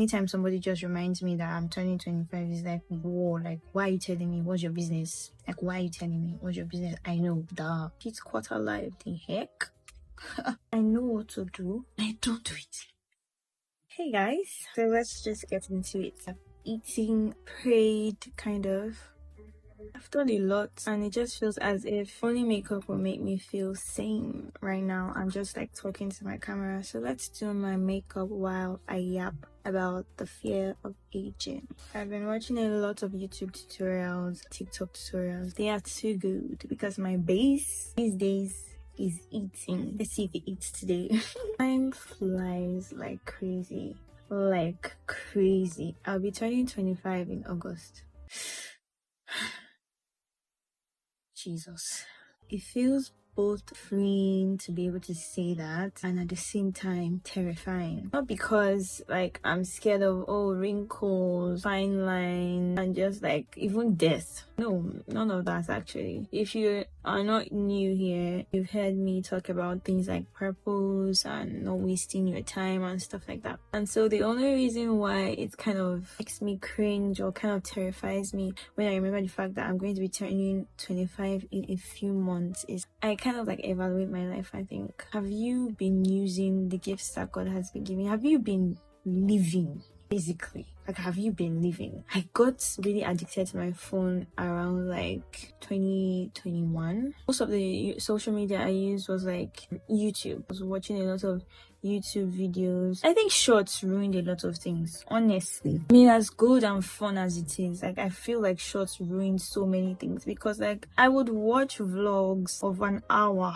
Anytime somebody just reminds me that I'm turning 25, it's like, whoa, like, why are you telling me? What's your business? Like, why are you telling me? What's your business? I know, duh. It's quarter life, the heck? I know what to do. I don't do it. Hey guys, so let's just get into it. I've eating, prayed, kind of. I've done a lot, and it just feels as if only makeup will make me feel sane right now. I'm just like talking to my camera, so let's do my makeup while I yap about the fear of aging. I've been watching a lot of YouTube tutorials, TikTok tutorials. They are too good because my base these days is eating. Let's see if it eats today. Time flies like crazy. Like crazy. I'll be turning 25 in August. Jesus. It feels both freeing to be able to say that and at the same time terrifying. Not because like I'm scared of wrinkles, fine lines, and just like even death. No, none of that actually. If you are not new here, you've heard me talk about things like purpose and not wasting your time and stuff like that. And so the only reason why it kind of makes me cringe or kind of terrifies me when I remember the fact that I'm going to be turning 25 in a few months is I kind of like evaluate my life. I think, have you been using the gifts that God has been giving? Have you been living? Basically, like, have you been living? I got really addicted to my phone around like 2021. Most of the social media I used was like YouTube. I was watching a lot of YouTube videos. I think shorts ruined a lot of things, honestly. I mean, as good and fun as it is, like, I feel like shorts ruined so many things because like I would watch vlogs of an hour.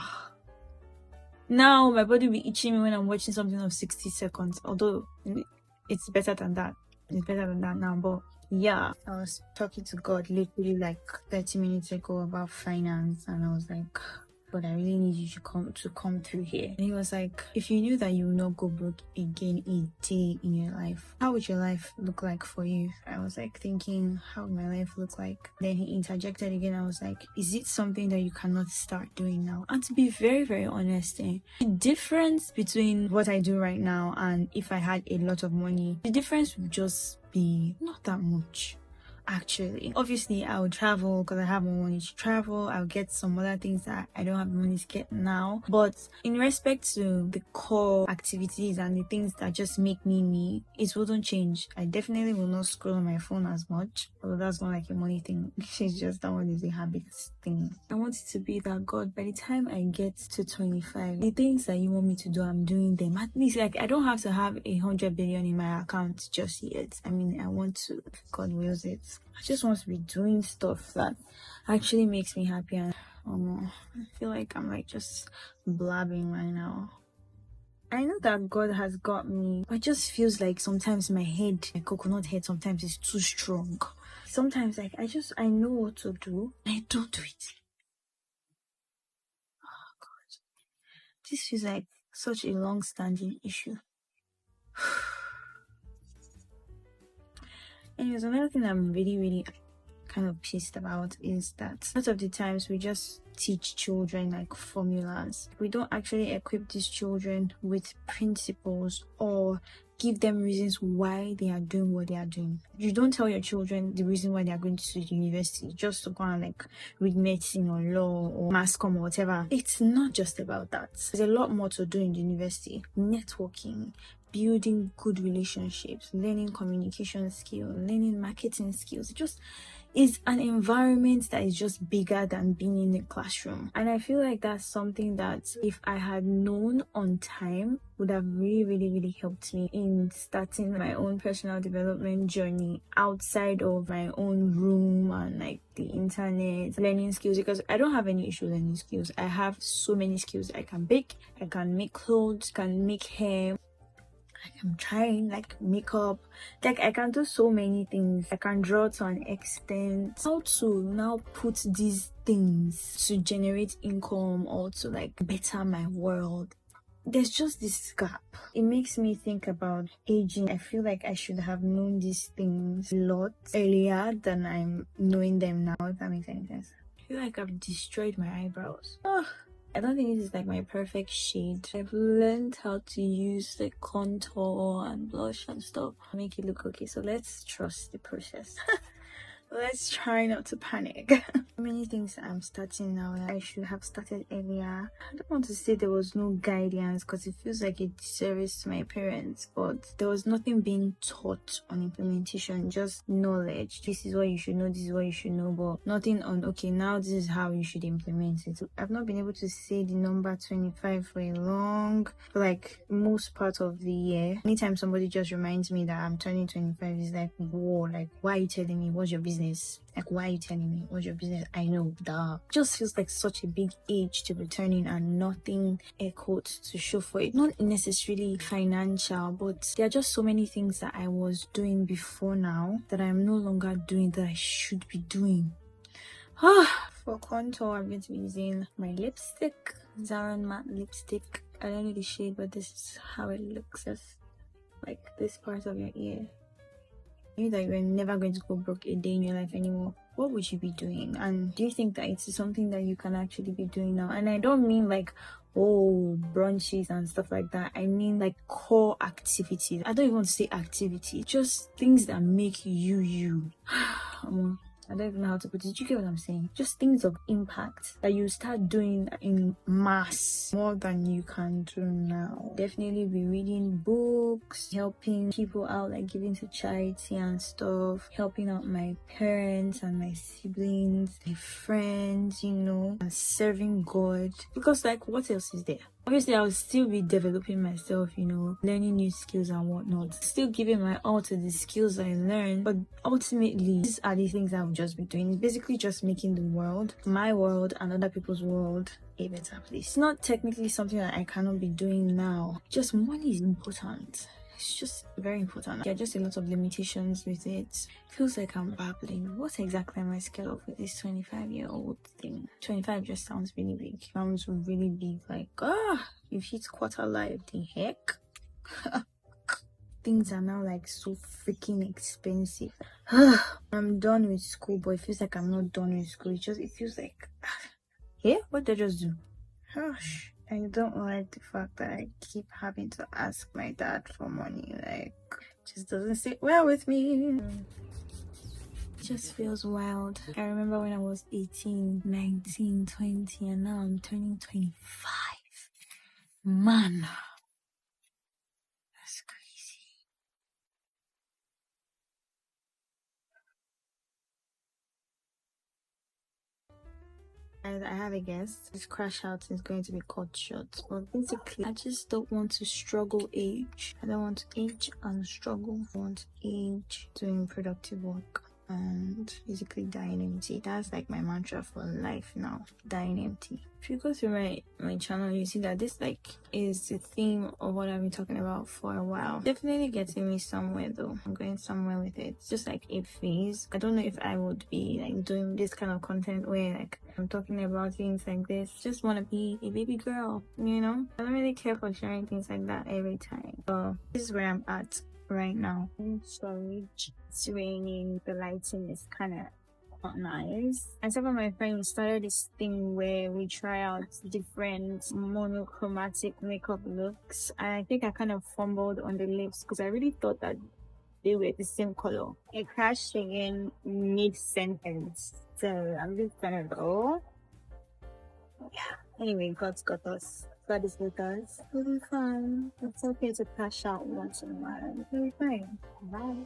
Now my body will be itching me when I'm watching something of 60 seconds, although it's better than that. It's better than that now, but yeah. I was talking to God literally like 30 minutes ago about finance, and I was like, God, I really need you to come through here. And he was like, if you knew that you will not go broke again a day in your life, how would your life look like for you? I was like thinking, how would my life look like? Then he interjected again. I was like, is it something that you cannot start doing now? And to be very, very honest, the difference between what I do right now and if I had a lot of money, the difference would just be not that much. Actually, obviously I would travel because I have more money to travel. I'll get some other things that I don't have money to get now, but in respect to the core activities and the things that just make me me, it wouldn't change. I definitely will not scroll on my phone as much, although that's not like a money thing. It's just that one is a habit thing. I want it to be that, God, by the time I get to 25, the things that you want me to do, I'm doing them. At least like I don't have to have 100 billion in my account just yet. I mean, I want to, if God wills it. I just want to be doing stuff that actually makes me happy. And I feel like I'm like just blabbing right now. I know that God has got me, but it just feels like sometimes my head, my coconut head, sometimes is too strong. Sometimes like I know what to do, I don't do it. Oh God, this feels like such a long-standing issue. Anyways, another thing I'm really kind of pissed about is that a lot of the times we just teach children like formulas. We don't actually equip these children with principles or give them reasons why they are doing what they are doing. You don't tell your children the reason why they are going to university just to go and like read medicine or law or mass comm or whatever. It's not just about that. There's a lot more to do in the university. Networking, building good relationships, learning communication skills, learning marketing skills. It just is an environment that is just bigger than being in the classroom. And I feel like that's something that if I had known on time would have really helped me in starting my own personal development journey outside of my own room and like the internet, learning skills, because I don't have any issue learning skills. I have so many skills. I can bake, I can make clothes, can make hair, I'm trying like makeup, like I can do so many things. I can draw to an extent. How to now put these things to generate income or to like better my world, there's just this gap. It makes me think about aging. I feel like I should have known these things a lot earlier than I'm knowing them now, if that makes any sense. I feel like I've destroyed my eyebrows. I don't think this is like my perfect shade. I've learned how to use the contour and blush and stuff to make it look okay. So let's trust the process. Let's try not to panic. Many things I'm starting now that I should have started earlier. I don't want to say there was no guidance because it feels like a disservice to my parents, but there was nothing being taught on implementation, just knowledge. This is what you should know, this is what you should know, but nothing on, okay, now this is how you should implement it. I've not been able to say the number 25 for like most part of the year. Anytime somebody just reminds me that I'm turning 25, it's like, whoa, like, why are you telling me? What's your business? Like, why are you telling me? What's your business? I know, duh. Just feels like such a big age to be turning and nothing echoed to show for it. Not necessarily financial, but there are just so many things that I was doing before now that I'm no longer doing that I should be doing. For contour, I'm going to be using my lipstick, Zara matte lipstick. I don't know the shade, but this is how it looks. Just like this part of your ear. You know that you're never going to go broke a day in your life anymore. What would you be doing? And do you think that it's something that you can actually be doing now? And I don't mean like, oh, brunches and stuff like that. I mean like core activities. I don't even want to say activity, just things that make you. I don't even know how to put it. Did you get what I'm saying? Just things of impact that you start doing in mass more than you can do now. Definitely be reading books, helping people out, like giving to charity and stuff, helping out my parents and my siblings, my friends, and serving God. Because like, what else is there? Obviously, I'll still be developing myself, learning new skills and whatnot. Still giving my all to the skills I learned. But ultimately, these are the things I will just be doing. It's basically just making the world, my world and other people's world, a better place. It's not technically something that I cannot be doing now. Just money is important. It's just very important. There are just a lot of limitations with it. Feels like I'm babbling. What exactly am I scared of with this 25-year-old thing? 25 just sounds really big. Sounds really big. Like, you've hit quarter life. The heck? Things are now like so freaking expensive. I'm done with school, but it feels like I'm not done with school. It feels like, yeah, what did I just do? Gosh. I don't like the fact that I keep having to ask my dad for money. Like, just doesn't sit well with me. It just feels wild. I remember when I was 18, 19, 20, and now I'm turning 25. Man, that's crazy. I have a guest. This crash out is going to be cut short. But basically, I just don't want to struggle age. I don't want to age and struggle. I want to age doing productive work and basically dying empty. That's like my mantra for life now. Dying empty. If you go through my channel, you see that this is the theme of what I've been talking about for a while. Definitely getting me somewhere though. I'm going somewhere with it. It's just like a phase. I don't know if I would be like doing this kind of content where like I'm talking about things like this. Just want to be a baby girl, I don't really care for sharing things like that every time. So this is where I'm at right now. Storage. It's raining. The lighting is kind of not nice. And some of my friends started this thing where we try out different monochromatic makeup looks. I think I kind of fumbled on the lips because I really thought that they were the same color. It crashed again mid-sentence. So I'm just gonna go. Yeah. Anyway, God's got us. God is with us. We'll be fine. It's okay to crash out once in a while. We'll be fine. Bye.